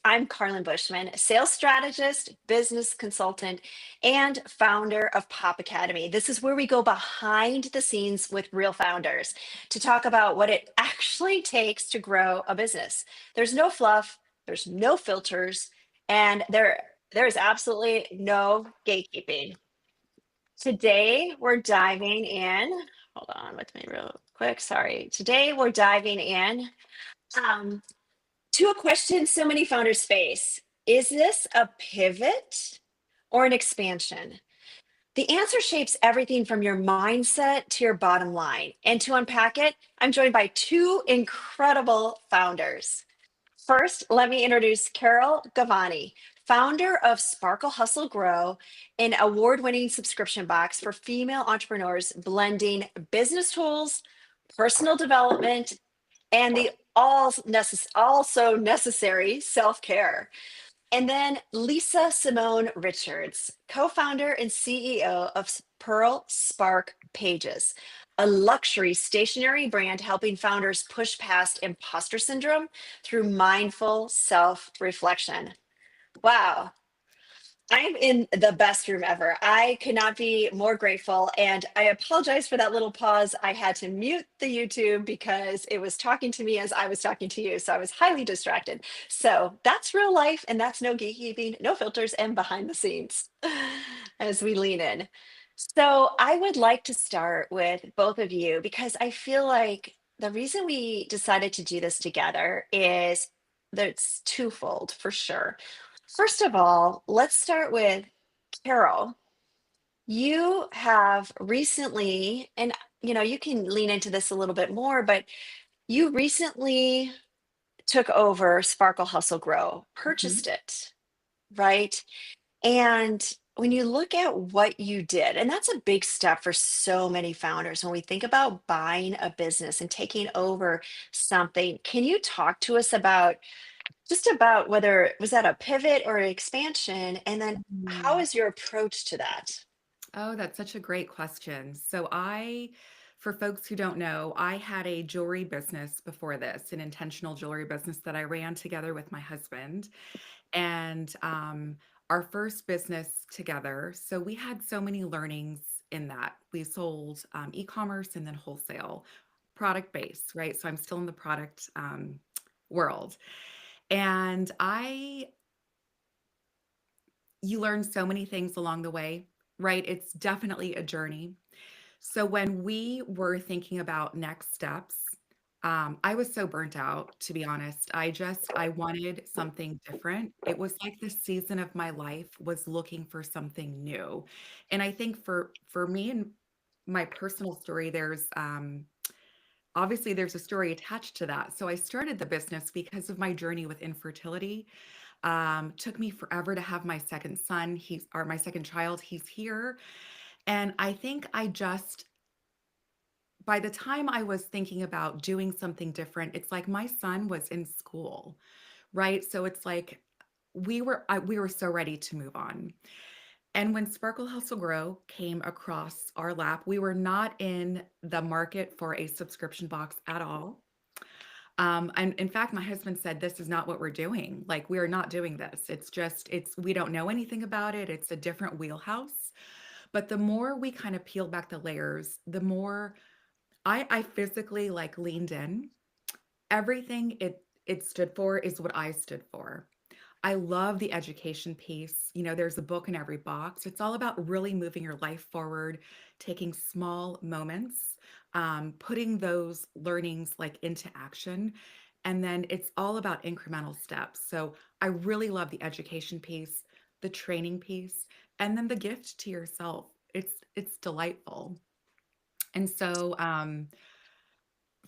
I'm Carlyn Bushman, sales strategist, business consultant, and founder of Pop Academy. This is where we go behind the scenes with real founders to talk about what it actually takes to grow a business. There's no fluff, there's no filters, and there is absolutely no gatekeeping. Today we're diving in. Hold on with me real quick. Sorry. Today we're diving in. Um, to a question so many founders face. Is this a pivot or an expansion? The answer shapes everything from your mindset to your bottom line. And to unpack it, I'm joined by two incredible founders. First, let me introduce Carol Gavhane, founder of Sparkle Hustle Grow, an award winning subscription box for female entrepreneurs blending business tools, personal development, and the also necessary self care. And then Lisa Simone Richards, co founder and CEO of Pearl Spark Pages, a luxury stationery brand helping founders push past imposter syndrome through mindful self reflection. Wow, I'm in the best room ever. I could not be more grateful. And I apologize for that little pause. I had to mute the YouTube because it was talking to me as I was talking to you. So I was highly distracted. So that's real life. And that's no gatekeeping, no filters, and behind the scenes as we lean in. So I would like to start with both of you because I feel like the reason we decided to do this together is that it's twofold for sure. First of all, let's start with Carol. You have recently, and you can lean into this a little bit more, but you recently took over Sparkle Hustle Grow, Mhm. purchased it, right? And when you look at what you did, and that's a big step for so many founders when we think about buying a business and taking over something, can you talk to us about just about whether was that a pivot or an expansion? And then how Mm. is your approach to that? Oh, that's such a great question. For folks who don't know, I had a jewelry business before this, an intentional jewelry business that I ran together with my husband. And our first business together, so we had so many learnings in that. We sold e-commerce and then wholesale, product based, right? So I'm still in the product world. And you learn so many things along the way, right? It's definitely a journey. So when we were thinking about next steps, I was so burnt out, to be honest. I wanted something different. It was like the season of my life was looking for something new. And I think for me and my personal story, there's obviously there's a story attached to that. So I started the business because of my journey with infertility. Took me forever to have my second son. My second child. He's here. And I think by the time I was thinking about doing something different, it's like my son was in school, right? So it's like we were so ready to move on. And when Sparkle Hustle Grow came across our lap, we were not in the market for a subscription box at all. And in fact, my husband said, "This is not what we're doing. Like, we are not doing this. We don't know anything about it. It's a different wheelhouse." But the more we kind of peel back the layers, the more I physically like leaned in. Everything it stood for is what I stood for. I love the education piece. There's a book in every box. It's all about really moving your life forward, taking small moments, putting those learnings like into action. And then it's all about incremental steps. So I really love the education piece, the training piece, and then the gift to yourself. It's delightful. And so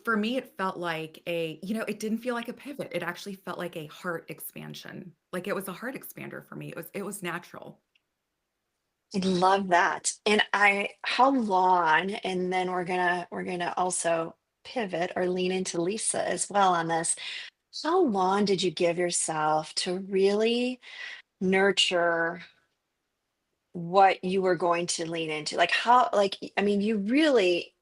for me, it felt like it didn't feel like a pivot. It actually felt like a heart expansion. Like it was a heart expander for me. It was natural. I love that. And how long, and then we're gonna also pivot or lean into Lisa as well on this. How long did you give yourself to really nurture what you were going to lean into? Like I mean, you really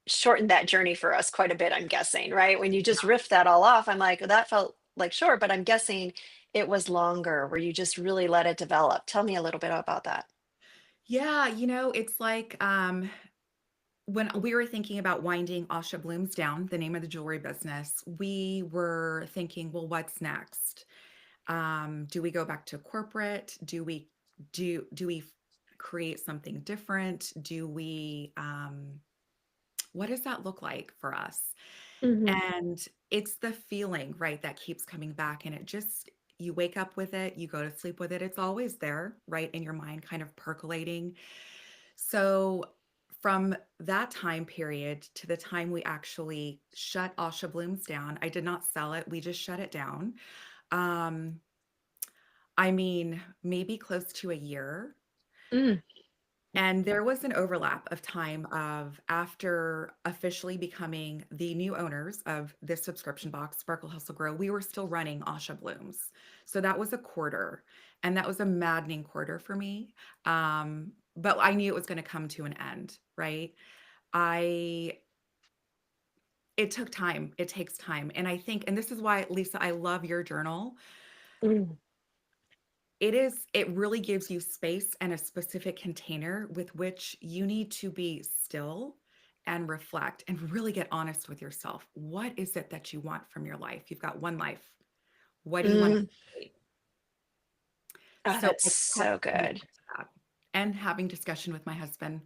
shortened that journey for us quite a bit, I'm guessing, right? When you just riffed that all off, I'm like, "Oh, that felt like short, but I'm guessing it was longer where you just really let it develop. Tell me a little bit about that. Yeah, it's like when we were thinking about winding Asha Blooms down, the name of the jewelry business, we were thinking, well, what's next? Do we go back to corporate? Do we create something different? Do we what does that look like for us? Hmm. And it's the feeling, right, that keeps coming back. And it just, you wake up with it, you go to sleep with it. It's always there, right, in your mind, kind of percolating. So from that time period to the time we actually shut Asha Blooms down, I did not sell it. We just shut it down. Um, I mean, maybe close to a year. Mm. And there was an overlap of time of after officially becoming the new owners of this subscription box, Sparkle Hustle Grow, we were still running Asha Blooms. So that was a quarter. And that was a maddening quarter for me. But I knew it was going to come to an end, right? I it took time. It takes time. And I think, and this is why, Lisa, I love your journal. Mm. It really gives you space and a specific container with which you need to be still and reflect and really get honest with yourself. What is it that you want from your life? You've got one life. What do you want to Mm. create? Oh, So that's I kept so coming good. back to that and having discussion with my husband.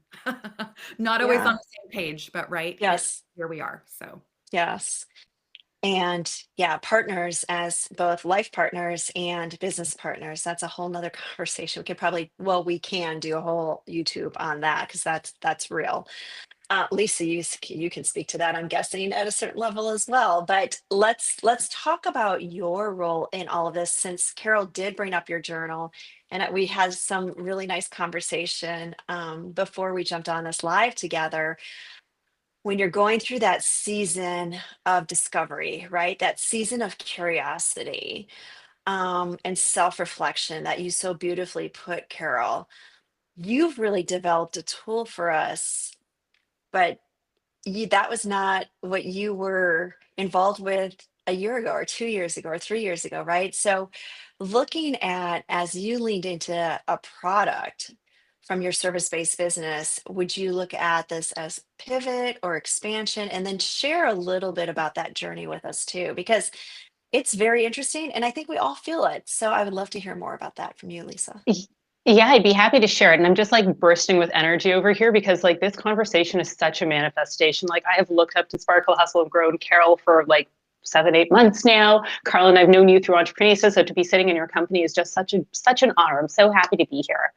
Not always on Yeah. the same page, but right Yes. here we are. So Yes. And yeah, partners as both life partners and business partners, that's a whole nother conversation. We could probably, well, we can do a whole YouTube on that because that's real. Lisa, you can speak to that, I'm guessing, at a certain level as well. But let's talk about your role in all of this, since Carol did bring up your journal, and we had some really nice conversation before we jumped on this live together. When you're going through that season of discovery, right? That season of curiosity and self-reflection that you so beautifully put, Carol, you've really developed a tool for us, but that was not what you were involved with a year ago or 2 years ago or 3 years ago, right? So, looking at as you leaned into a product from your service based business, would you look at this as pivot or expansion? And then share a little bit about that journey with us too, because it's very interesting and I think we all feel it. So, I would love to hear more about that from you, Lisa. Y- Yeah, I'd be happy to share it. And I'm just like bursting with energy over here because like this conversation is such a manifestation. Like I have looked up to Sparkle, Hustle, and Grown Carol for like 7, 8 months now. Carlyn, I've known you through Entrepreneur, so to be sitting in your company is just such an honor. I'm so happy to be here.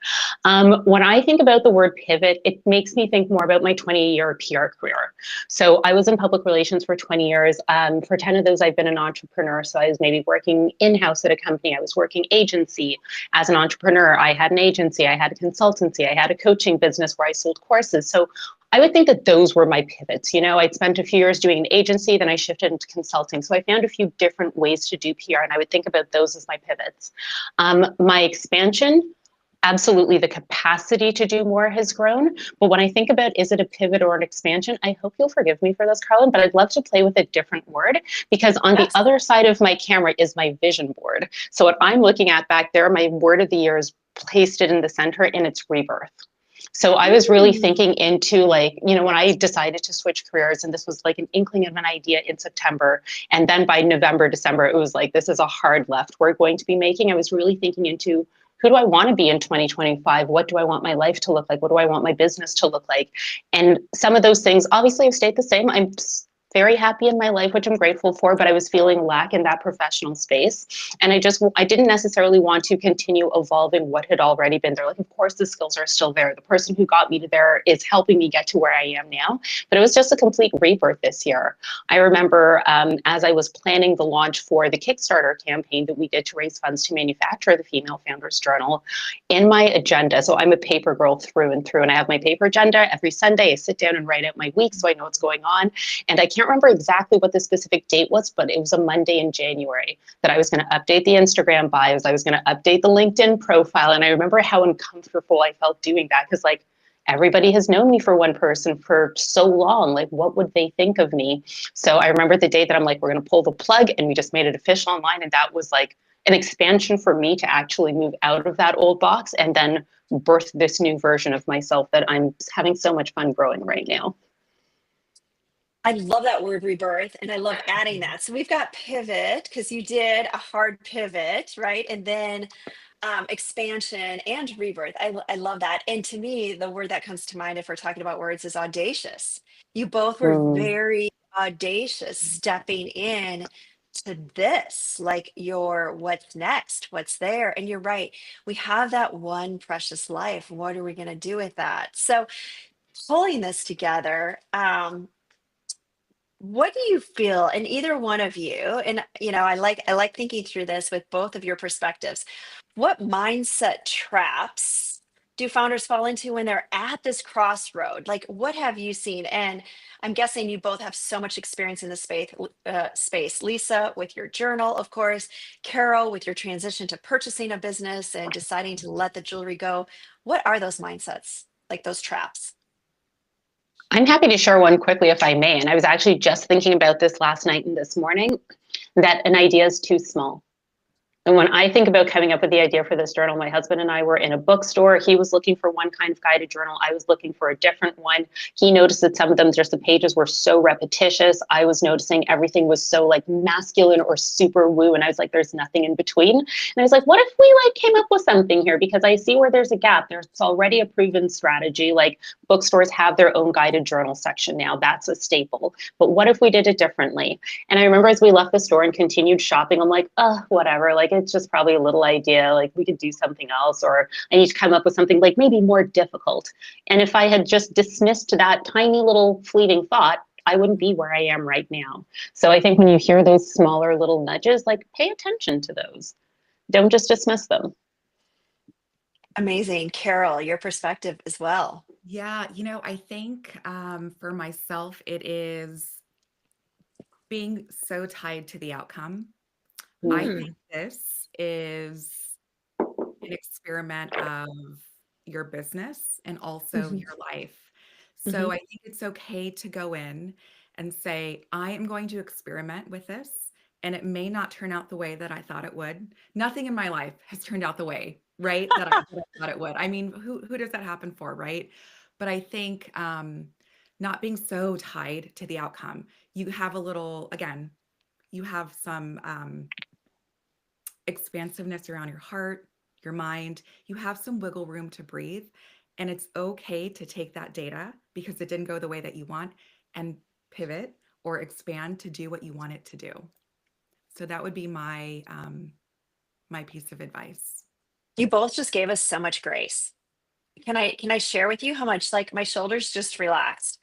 When I think about the word pivot, it makes me think more about my 20-year PR career. So I was in public relations for 20 years. For 10 of those, I've been an entrepreneur. So I was maybe working in-house at a company. I was working agency as an entrepreneur. I had an agency, I had a consultancy, I had a coaching business where I sold courses. So I would think that those were my pivots. I'd spent a few years doing an agency, then I shifted into consulting. So I found a few different ways to do PR, and I would think about those as my pivots. My expansion, absolutely the capacity to do more has grown. But when I think about is it a pivot or an expansion, I hope you'll forgive me for this, Carlyn, but I'd love to play with a different word because on the Yes. other side of my camera is my vision board. So what I'm looking at back there, my word of the year is placed it in the center and it's rebirth. So I was really Mm. thinking into like, when I decided to switch careers, and this was like an inkling of an idea in September. And then by November, December, it was like, this is a hard left we're going to be making. I was really thinking into who do I want to be in 2025? What do I want my life to look like? What do I want my business to look like? And some of those things obviously have stayed the same. I'm very happy in my life, which I'm grateful for, but I was feeling lack in that professional space. And I didn't necessarily want to continue evolving what had already been there. Like, of course, the skills are still there. The person who got me to there is helping me get to where I am now. But it was just a complete rebirth this year. I remember as I was planning the launch for the Kickstarter campaign that we did to raise funds to manufacture the Female Founders Journal, in my agenda, so I'm a paper girl through and through, and I have my paper agenda every Sunday. I sit down and write out my week so I know what's going on. And I can't remember exactly what the specific date was, but it was a Monday in January that I was going to update the Instagram bios. I was going to update the LinkedIn profile. And I remember how uncomfortable I felt doing that because, like, everybody has known me for one person for so long. Like, what would they think of me? So I remember the day that I'm like, we're going to pull the plug, and we just made it official online. And that was like an expansion for me to actually move out of that old box and then birth this new version of myself that I'm having so much fun growing right now. I love that word rebirth, and I love adding that. So we've got pivot because you did a hard pivot, right? And then expansion and rebirth. I love that. And to me, the word that comes to mind if we're talking about words is audacious. You both were Mm. very audacious stepping in to this, like your what's next, what's there. And you're right. We have that one precious life. What are we going to do with that? So pulling this together, what do you feel in either one of you? And I like thinking through this with both of your perspectives. What mindset traps do founders fall into when they're at this crossroad? Like, what have you seen? And I'm guessing you both have so much experience in this space. Lisa, with your journal, of course. Carol, with your transition to purchasing a business and deciding to let the jewelry go. What are those mindsets, like those traps? I'm happy to share one quickly if I may. And I was actually just thinking about this last night and this morning, that an idea is too small. And when I think about coming up with the idea for this journal, my husband and I were in a bookstore. He was looking for one kind of guided journal. I was looking for a different one. He noticed that some of them, just the pages were so repetitious. I was noticing everything was so like masculine or super woo. And I was like, there's nothing in between. And I was like, what if we like came up with something here? Because I see where there's a gap. There's already a proven strategy. Like bookstores have their own guided journal section now. That's a staple. But what if we did it differently? And I remember as we left the store and continued shopping, I'm like, oh, whatever. Like, it's just probably a little idea. Like, we could do something else, or I need to come up with something like maybe more difficult. And if I had just dismissed that tiny little fleeting thought, I wouldn't be where I am right now. So I think when you hear those smaller little nudges, like pay attention to those. Don't just dismiss them. Amazing. Carol, your perspective as well. Yeah, I think for myself, it is being so tied to the outcome. I Mm. think this is an experiment of your business and also Mhm, your life. So mhm. I think it's okay to go in and say, I am going to experiment with this, and it may not turn out the way that I thought it would. Nothing in my life has turned out the way, right, that I thought it would. I mean, who does that happen for, right? But I think not being so tied to the outcome, you have a little, again, you have some expansiveness around your heart, your mind. You have some wiggle room to breathe. And it's okay to take that data because it didn't go the way that you want and pivot or expand to do what you want it to do. So that would be my piece of advice. You both just gave us so much grace. Can I share with you how much like my shoulders just relaxed? Mm.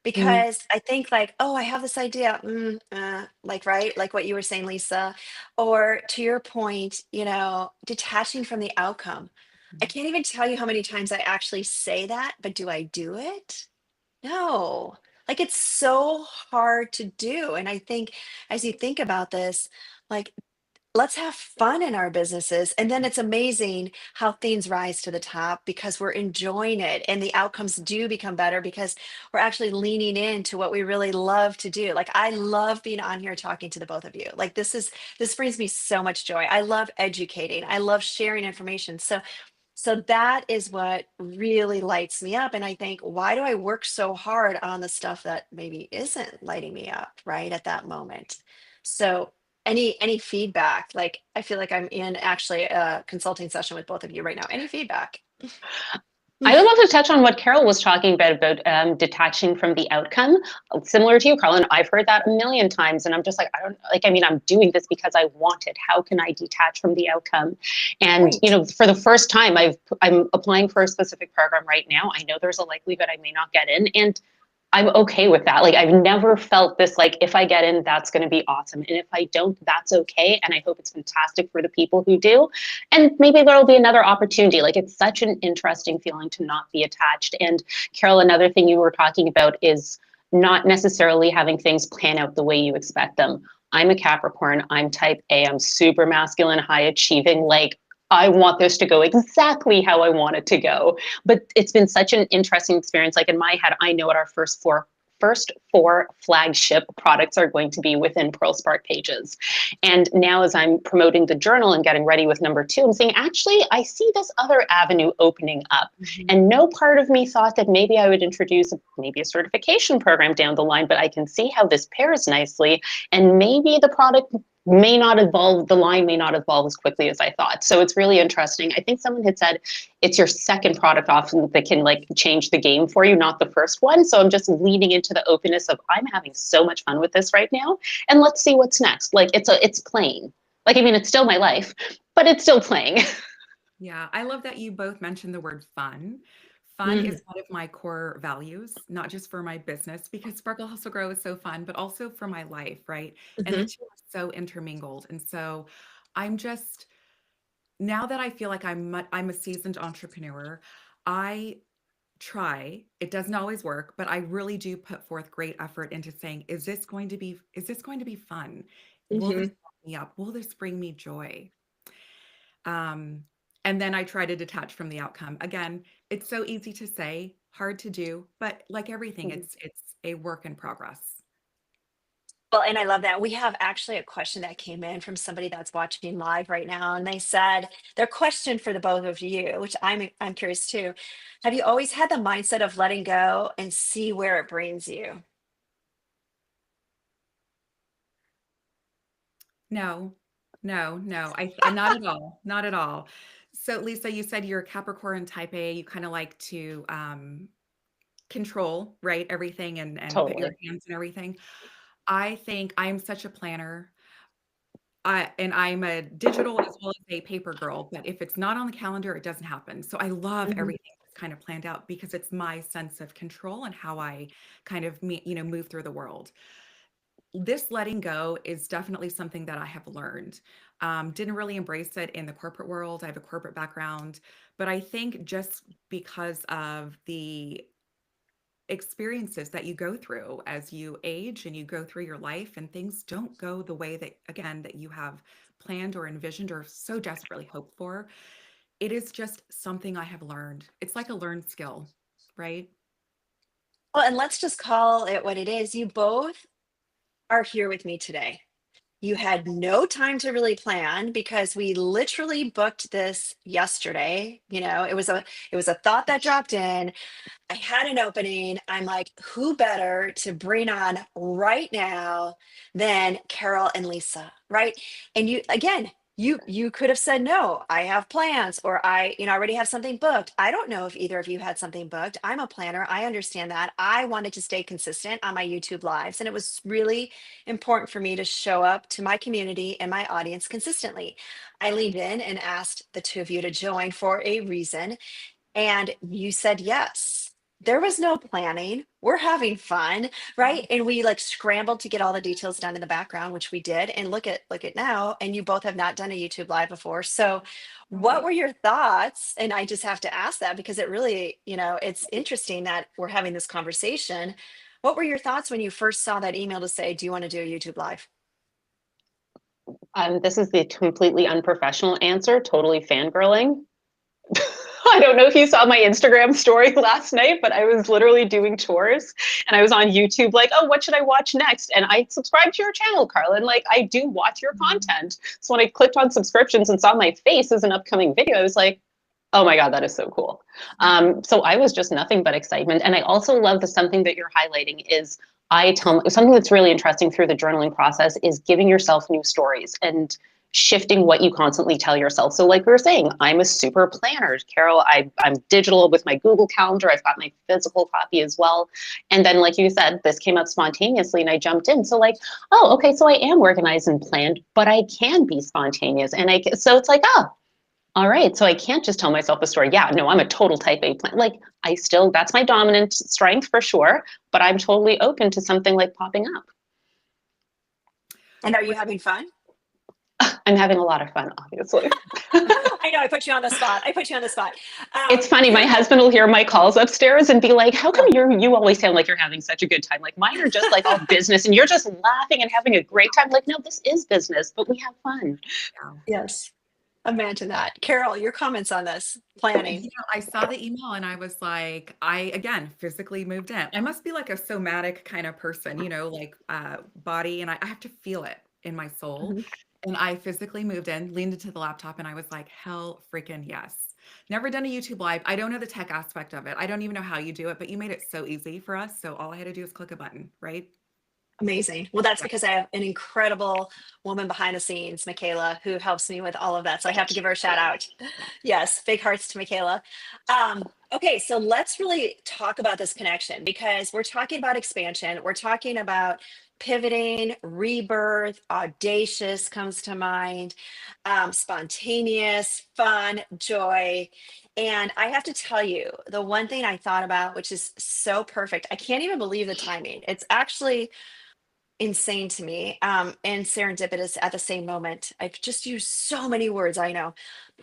Because I think like, oh, I have this idea, like right, like what you were saying, Lisa, or to your point, detaching from the outcome. I Mhm. can't even tell you how many times I actually say that, but do I do it? No. Like it's so hard to do. And I think as you think about this, like let's have fun in our businesses. And then it's amazing how things rise to the top because we're enjoying it and the outcomes do become better because we're actually leaning into what we really love to do. Like I love being on here talking to the both of you. Like this brings me so much joy. I love educating. I love sharing information. So that is what really lights me up. And I think, why do I work so hard on the stuff that maybe isn't lighting me up right at that moment? So any feedback? Like I feel like I'm in actually a consulting session with both of you right now. Any feedback? I would love to touch on what Carol was talking about detaching from the outcome. Similar to you, Carlyn, I've heard that a million times, and I'm just like, I don't like. I mean, I'm doing this because I want it. How can I detach from the outcome? And Right. for the first time, I'm applying for a specific program right now. I know there's a likelihood I may not get in, and I'm okay with that. Like I've never felt this like if I get in, that's going to be awesome. And if I don't, that's okay. And I hope it's fantastic for the people who do. And maybe there'll be another opportunity. Like it's such an interesting feeling to not be attached. And Carol, another thing you were talking about is not necessarily having things plan out the way you expect them. I'm a Capricorn. I'm type A. I'm super masculine, high achieving. Like I want this to go exactly how I want it to go. But it's been such an interesting experience. Like in my head, I know what our first four flagship products are going to be within Pearl Spark pages. And now as I'm promoting the journal and getting ready with number 2, I'm saying, actually, I see this other avenue opening up. Mm-hmm. And no part of me thought that maybe I would introduce maybe a certification program down the line, but I can see how this pairs nicely. And maybe the product may not evolve, the line may not evolve as quickly as I thought. So it's really interesting. I think someone had said it's your second product often that can like change the game for you, not the first one. So I'm just leaning into the openness of I'm having so much fun with this right now. And let's see what's next. Like it's playing. Like, I mean, it's still my life, but it's still playing. Yeah, I love that you both mentioned the word fun. Fun is one of my core values, not just for my business, because Sparkle Hustle Grow is so fun, but also for my life, right? And the two are so intermingled. And so I'm just, now that I feel like I'm a seasoned entrepreneur, I try, it doesn't always work, but I really do put forth great effort into saying, is this going to be fun? Will this light me up? Will this bring me joy? And then I try to detach from the outcome. Again, it's so easy to say, hard to do, but like everything, it's a work in progress. Well, and I love that. We have actually a question that came in from somebody that's watching live right now, and they said their question for the both of you, which I'm curious too. Have you always had the mindset of letting go and see where it brings you? No, I not at all, not at all. So Lisa, you said you're a Capricorn type A. You kind of like to control, right? Everything and put your hands in everything. I think I'm such a planner. And I'm a digital as well as a paper girl, but if it's not on the calendar, it doesn't happen. So I love everything that's kind of planned out because it's my sense of control and how I kind of move through the world. This letting go is definitely something that I have learned. Didn't really embrace it in the corporate world. I have a corporate background, but I think just because of the experiences that you go through as you age and you go through your life and things don't go the way that, again, that you have planned or envisioned or so desperately hoped for, it is just something I have learned. It's like a learned skill, right? Well, and let's just call it what it is. You both are here with me today. You had no time to really plan because we literally booked this yesterday. It was a thought that dropped in. I had an opening. I'm like, who better to bring on right now than Carol and Lisa, right? And you could have said no. I have plans, or I already have something booked. I don't know if either of you had something booked. I'm a planner. I understand that. I wanted to stay consistent on my YouTube lives, and it was really important for me to show up to my community and my audience consistently. I leaned in and asked the two of you to join for a reason, and you said yes. There was no planning. We're having fun, right? And we like scrambled to get all the details done in the background, which we did. And look at now. And you both have not done a YouTube live before. So what were your thoughts? And I just have to ask that because it really, it's interesting that we're having this conversation. What were your thoughts when you first saw that email to say, do you want to do a YouTube live? This is the completely unprofessional answer, totally fangirling. I don't know if you saw my Instagram story last night, but I was literally doing chores and I was on YouTube like, oh, what should I watch next? And I subscribed to your channel, Carlyn. Like, I do watch your content. So when I clicked on subscriptions and saw my face as an upcoming video, I was like, oh my God, that is so cool. So I was just nothing but excitement. And I also love something that you're highlighting is something that's really interesting through the journaling process is giving yourself new stories and shifting what you constantly tell yourself. So like we were saying, I'm a super planner. Carol, I'm digital with my Google Calendar. I've got my physical copy as well. And then like you said, this came up spontaneously and I jumped in. So like, oh, okay, so I am organized and planned, but I can be spontaneous. And so it's like, oh, all right, so I can't just tell myself a story. Yeah, no, I'm a total type A plan. Like that's my dominant strength for sure, but I'm totally open to something like popping up. And are you having fun? I'm having a lot of fun, obviously. I know I put you on the spot. It's funny. My husband will hear my calls upstairs and be like, how come you always sound like you're having such a good time? Like mine are just like all business and you're just laughing and having a great time. Like, no, this is business, but we have fun. Yes. Imagine that. Carol, your comments on this planning. I saw the email and I was like, I again physically moved in. I must be like a somatic kind of person, like body, and I have to feel it in my soul. Mhm. And I physically moved in, leaned into the laptop, and I was like, hell freaking yes. Never done a YouTube live. I don't know the tech aspect of it. I don't even know how you do it, but you made it so easy for us. So all I had to do was click a button, right? Amazing. Well, that's Yeah. because I have an incredible woman behind the scenes, Michaela, who helps me with all of that. So I have to give her a shout out. Yes, big hearts to Michaela. Okay, so let's really talk about this connection because we're talking about expansion. We're talking about pivoting, rebirth, audacious comes to mind, spontaneous, fun, joy. And I have to tell you, the one thing I thought about, which is so perfect, I can't even believe the timing. It's actually insane to me, and serendipitous at the same moment. I've just used so many words, I know.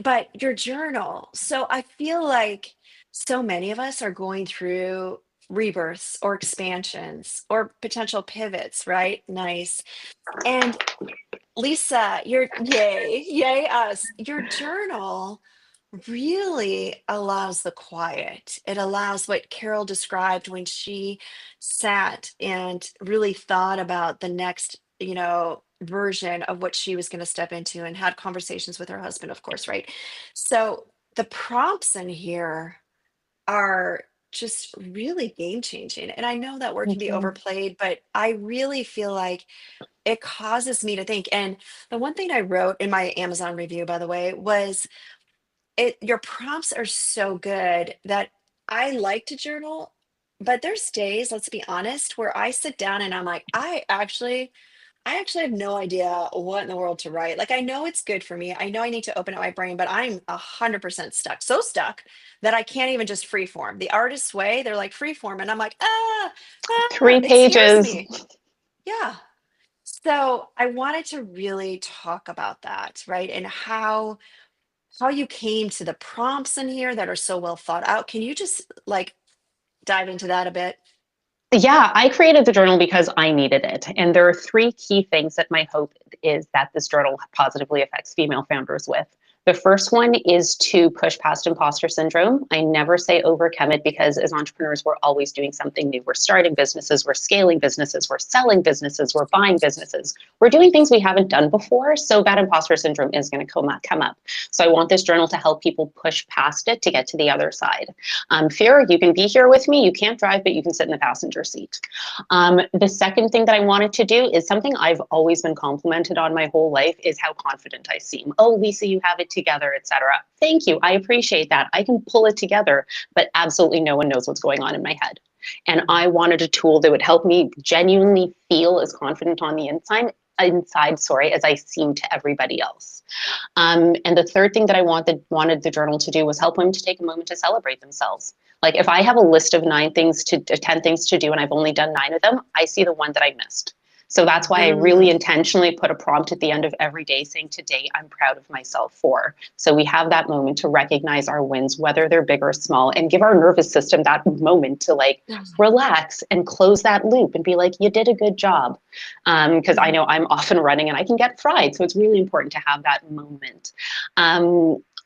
But your journal. So I feel like so many of us are going through rebirths or expansions or potential pivots, right? Nice. And Lisa, yay us. Your journal really allows the quiet. It allows what Carol described when she sat and really thought about the next, version of what she was going to step into and had conversations with her husband, of course, right? So the prompts in here are just really game changing. And I know that word can Thank be you. overplayed, but I really feel like it causes me to think. And the one thing I wrote in my Amazon review, by the way, was your prompts are so good that I like to journal, but there's days, let's be honest, where I sit down and I'm like, I actually have no idea what in the world to write. Like I know it's good for me. I know I need to open up my brain, but I'm 100% stuck. So stuck that I can't even just free form. The artist's way, they're like free form. And I'm like, Three it scares pages. me. Yeah. So I wanted to really talk about that, right? And how you came to the prompts in here that are so well thought out. Can you just like dive into that a bit? Yeah, I created the journal because I needed it. And there are three key things that my hope is that this journal positively affects female founders with. The first one is to push past imposter syndrome. I never say overcome it because as entrepreneurs, we're always doing something new. We're starting businesses, we're scaling businesses, we're selling businesses, we're buying businesses. We're doing things we haven't done before. So that imposter syndrome is going to come up. So I want this journal to help people push past it to get to the other side. Fear, you can be here with me. You can't drive, but you can sit in the passenger seat. The second thing that I wanted to do is something I've always been complimented on my whole life is how confident I seem. Oh, Lisa, you have it together, etc. Thank you. I appreciate that. I can pull it together, but absolutely no one knows what's going on in my head. And I wanted a tool that would help me genuinely feel as confident on the inside, as I seem to everybody else. And the third thing that I wanted the journal to do was help women to take a moment to celebrate themselves. Like if I have a list of 10 things to do, and I've only done 9 of them, I see the one that I missed. So that's why I really Mm, intentionally put a prompt at the end of every day saying, today I'm proud of myself for. So we have that moment to recognize our wins, whether they're big or small, and give our nervous system that moment to like yeah, relax and close that loop and be like, you did a good job. Because I yeah. know I'm often running and I can get fried. So it's really important to have that moment.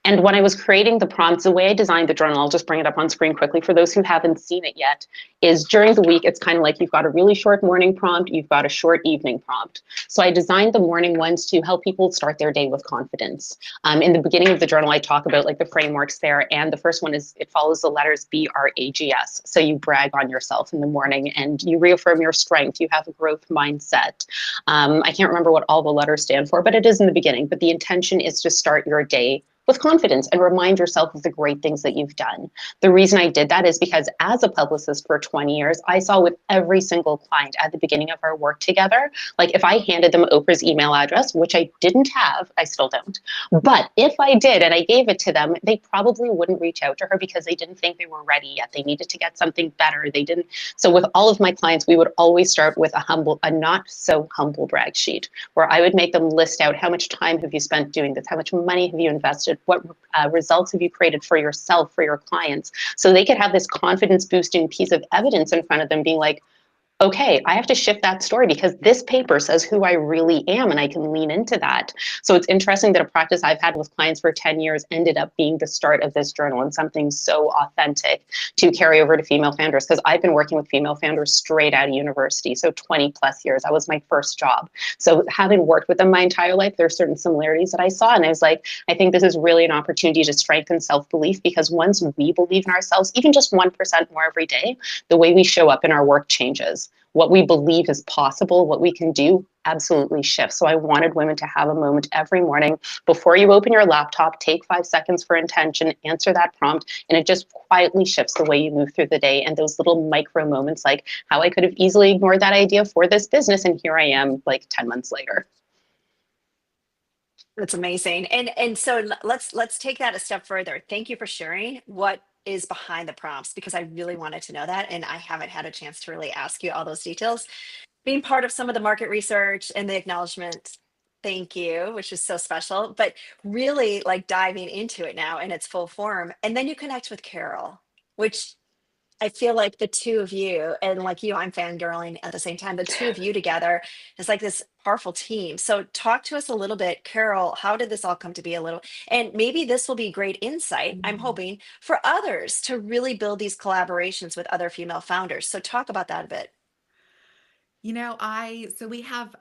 And when I was creating the prompts, the way I designed the journal, I'll just bring it up on screen quickly for those who haven't seen it yet, is during the week, it's kind of like you've got a really short morning prompt, you've got a short evening prompt. So I designed the morning ones to help people start their day with confidence. In the beginning of the journal, I talk about like the frameworks there. And the first one is it follows the letters BRAGS. So you brag on yourself in the morning and you reaffirm your strength. You have a growth mindset. I can't remember what all the letters stand for, but it is in the beginning. But the intention is to start your day with confidence and remind yourself of the great things that you've done. The reason I did that is because as a publicist for 20 years, I saw with every single client at the beginning of our work together, like if I handed them Oprah's email address, which I didn't have, I still don't, but if I did and I gave it to them, they probably wouldn't reach out to her because they didn't think they were ready yet. They needed to get something better. They didn't. So with all of my clients, we would always start with a not so humble brag sheet where I would make them list out how much time have you spent doing this? How much money have you invested? What results have you created for yourself, for your clients? So they could have this confidence boosting piece of evidence in front of them being like, okay, I have to shift that story because this paper says who I really am and I can lean into that. So it's interesting that a practice I've had with clients for 10 years ended up being the start of this journal and something so authentic to carry over to female founders, because I've been working with female founders straight out of university. So 20 plus years, that was my first job. So having worked with them my entire life, there are certain similarities that I saw. And I was like, I think this is really an opportunity to strengthen self-belief, because once we believe in ourselves, even just 1% more every day, the way we show up in our work changes. What we believe is possible, what we can do, absolutely shifts. So I wanted women to have a moment every morning before you open your laptop, take 5 seconds for intention, answer that prompt, and it just quietly shifts the way you move through the day. And those little micro moments, like how I could have easily ignored that idea for this business, and here I am like 10 months later. That's amazing. And so let's take that a step further. Thank you for sharing what is behind the prompts, because I really wanted to know that, and I haven't had a chance to really ask you all those details. Being part of some of the market research and the acknowledgement, thank you, which is so special, but really like diving into it now in its full form. And then you connect with Carol, which I feel like the two of you, and like you, I'm fangirling at the same time. The two of you together is like this powerful team. So talk to us a little bit, Carol. How did this all come to be a little? And maybe this will be great insight, I'm hoping, for others to really build these collaborations with other female founders. So talk about that a bit. So we have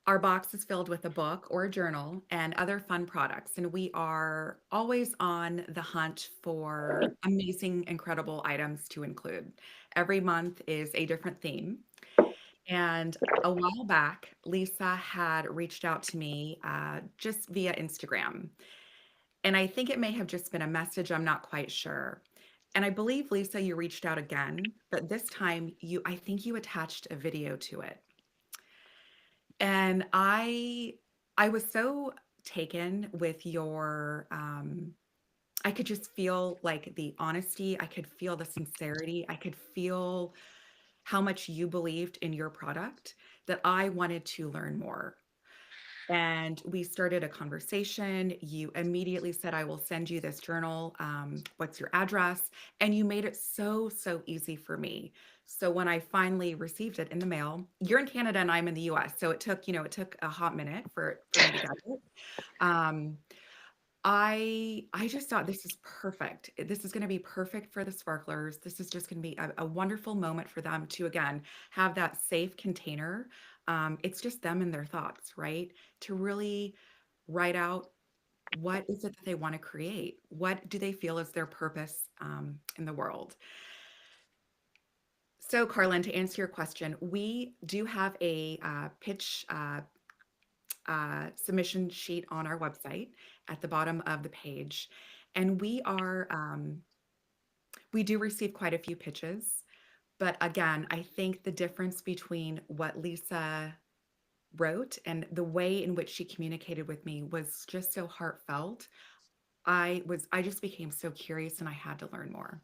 our box is filled with a book or a journal and other fun products. And we are always on the hunt for amazing, incredible items to include. Every month is a different theme. And a while back, Lisa had reached out to me just via Instagram. And I think it may have just been a message. I'm not quite sure. And I believe, Lisa, you reached out again, but this time I think you attached a video to it. And I was so taken with your I could just feel like the honesty, I could feel the sincerity, I could feel how much you believed in your product, that I wanted to learn more. And we started a conversation. You immediately said, I will send you this journal. What's your address? And you made it so, so easy for me. So when I finally received it in the mail, you're in Canada and I'm in the US. So it took a hot minute for me to get it. Um, I just thought this is perfect. This is going to be perfect for the sparklers. This is just going to be a wonderful moment for them to, again, have that safe container. It's just them and their thoughts, right? To really write out what is it that they want to create? What do they feel is their purpose in the world? So, Carlyn, to answer your question, we do have a pitch submission sheet on our website at the bottom of the page. And we do receive quite a few pitches. But again, I think the difference between what Lisa wrote and the way in which she communicated with me was just so heartfelt. I just became so curious and I had to learn more.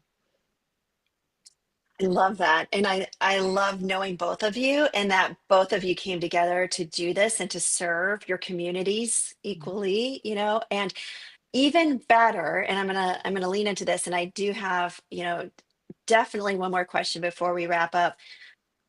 I love that. And I love knowing both of you, and that both of you came together to do this and to serve your communities equally, and even better. And I'm gonna lean into this. And I do have, definitely one more question before we wrap up.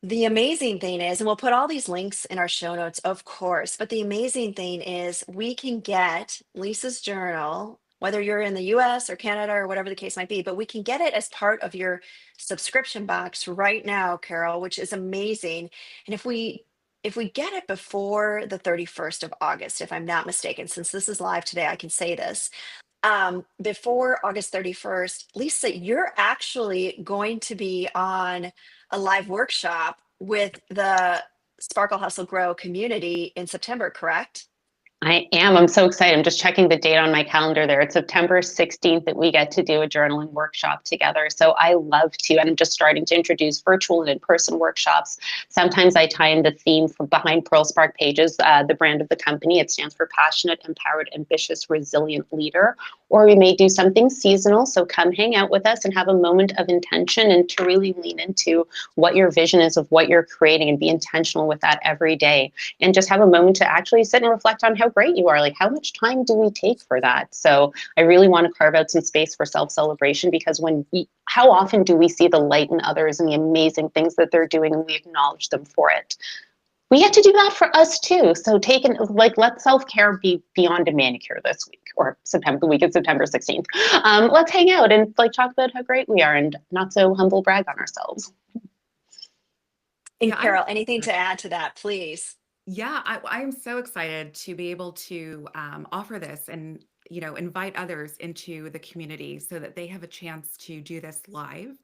The amazing thing is, and we'll put all these links in our show notes, of course, but the amazing thing is we can get Lisa's journal, whether you're in the US or Canada or whatever the case might be, but we can get it as part of your subscription box right now, Carol, which is amazing. And if we get it before the 31st of August, if I'm not mistaken, since this is live today, I can say this. Before August 31st, Lisa, you're actually going to be on a live workshop with the Sparkle Hustle Grow community in September, correct? I am. I'm so excited. I'm just checking the date on my calendar there. It's September 16th that we get to do a journaling workshop together. So I love to, and I'm just starting to introduce virtual and in-person workshops. Sometimes I tie in the theme from behind Pearl Spark Pages, the brand of the company. It stands for Passionate, Empowered, Ambitious, Resilient Leader. or we may do something seasonal. So come hang out with us and have a moment of intention and to really lean into what your vision is of what you're creating and be intentional with that every day. And just have a moment to actually sit and reflect on how great you are. Like, how much time do we take for that? So I really want to carve out some space for self-celebration, because how often do we see the light in others and the amazing things that they're doing and we acknowledge them for it? We get to do that for us too. So let self-care be beyond a manicure this week, or the week of September 16th. Let's hang out and talk about how great we are and not so humble brag on ourselves. And Yeah, Carol, anything to add to that, please? Yeah, I am so excited to be able to offer this and invite others into the community so that they have a chance to do this live.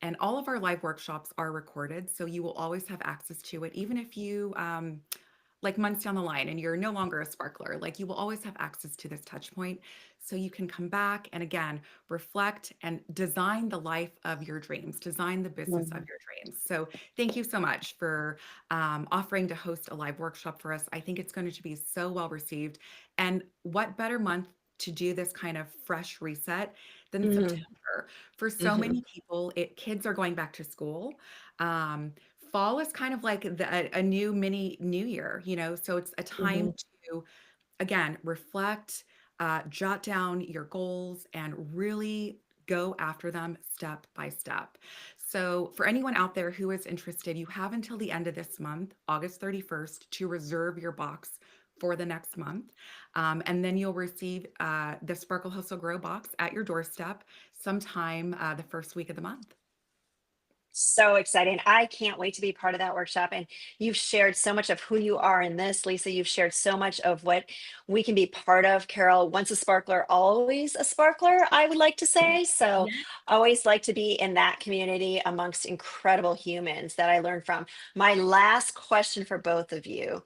And all of our live workshops are recorded, so you will always have access to it, even if you like months down the line and you're no longer a sparkler, like you will always have access to this touch point. So you can come back and again, reflect and design the life of your dreams, design the business of your dreams. So thank you so much for offering to host a live workshop for us. I think it's going to be so well received. And what better month to do this kind of fresh reset than September? For so many people, kids are going back to school. Fall is kind of like a new mini new year, so it's a time to, again, reflect, jot down your goals, and really go after them step by step. So for anyone out there who is interested, you have until the end of this month, August 31st, to reserve your box for the next month. And then you'll receive the Sparkle Hustle Grow box at your doorstep sometime the first week of the month. So exciting. I can't wait to be part of that workshop. And you've shared so much of who you are in this, Lisa. You've shared so much of what we can be part of. Carol, once a sparkler, always a sparkler, I would like to say. So always like to be in that community amongst incredible humans that I learn from. My last question for both of you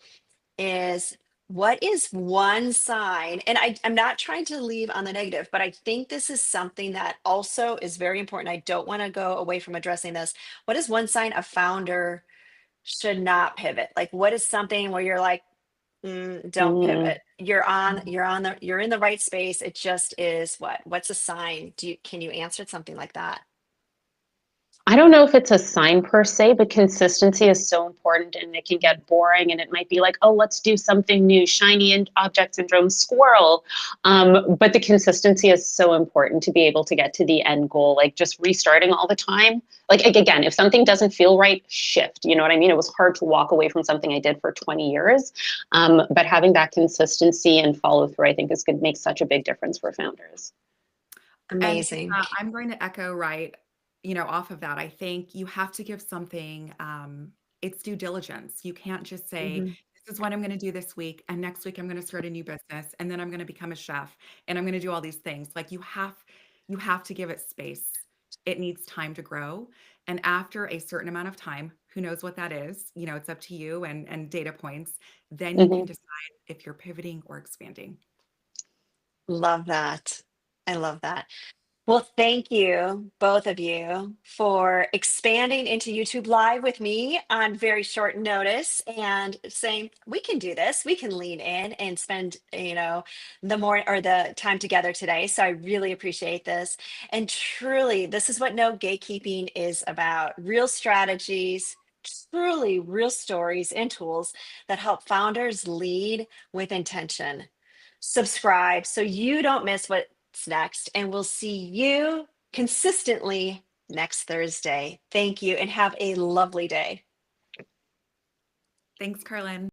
is, what is one sign? And I'm not trying to leave on the negative, but I think this is something that also is very important. I don't want to go away from addressing this. What is one sign a founder should not pivot? Like, what is something where you're like, don't pivot. You're in the right space. It just is what's a sign? Can you answer something like that? I don't know if it's a sign per se, but consistency is so important, and it can get boring and it might be like, oh, let's do something new, shiny and object syndrome squirrel. But the consistency is so important to be able to get to the end goal, like just restarting all the time. Like, again, if something doesn't feel right, shift. You know what I mean? It was hard to walk away from something I did for 20 years. But having that consistency and follow through, I think is going to make such a big difference for founders. And Amazing. I'm going to echo off of that. I think you have to give something, it's due diligence. You can't just say, this is what I'm going to do this week, and next week I'm going to start a new business, and then I'm going to become a chef, and I'm going to do all these things. Like you have to give it space. It needs time to grow. And after a certain amount of time, who knows what that is, it's up to you and data points, then you can decide if you're pivoting or expanding. Love that. I love that. Well, thank you, both of you, for expanding into YouTube Live with me on very short notice and saying, we can do this. We can lean in and spend, the time together today. So I really appreciate this. And truly, this is what No Gatekeeping is about: real strategies, truly real stories and tools that help founders lead with intention. Subscribe so you don't miss what's next, and we'll see you consistently next Thursday. Thank you and have a lovely day. Thanks, Carlyn.